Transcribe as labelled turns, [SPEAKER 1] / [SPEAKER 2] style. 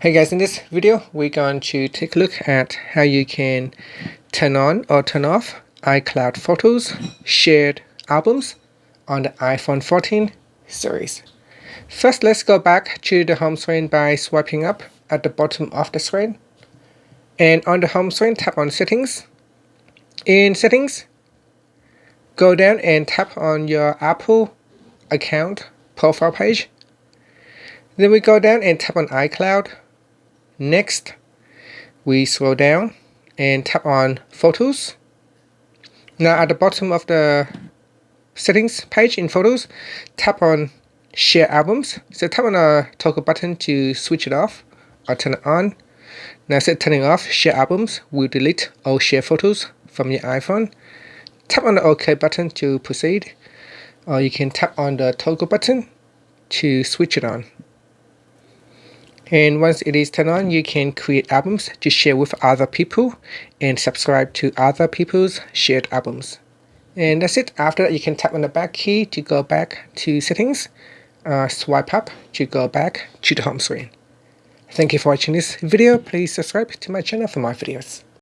[SPEAKER 1] Hey guys, in this video we're going to take a look at how you can turn on or turn off iCloud photos, shared albums on the iPhone 14 series. First, let's go back to the home screen by swiping up at the bottom of the screen. And on the home screen, tap on Settings. In Settings, go down and tap on your Apple account profile page. Then we go down and tap on iCloud. Next, we scroll down and tap on Photos. Now at the bottom of the settings page in Photos, tap on Share Albums. So tap on the toggle button to switch it off or turn it on. Now instead turning off Share Albums, will delete all share photos from your iPhone. Tap on the OK button to proceed, or you can tap on the toggle button to switch it on. And once it is turned on, you can create albums to share with other people and subscribe to other people's shared albums. And that's it. After that, you can tap on the back key to go back to settings, swipe up to go back to the home screen. Thank you for watching this video. Please subscribe to my channel for more videos.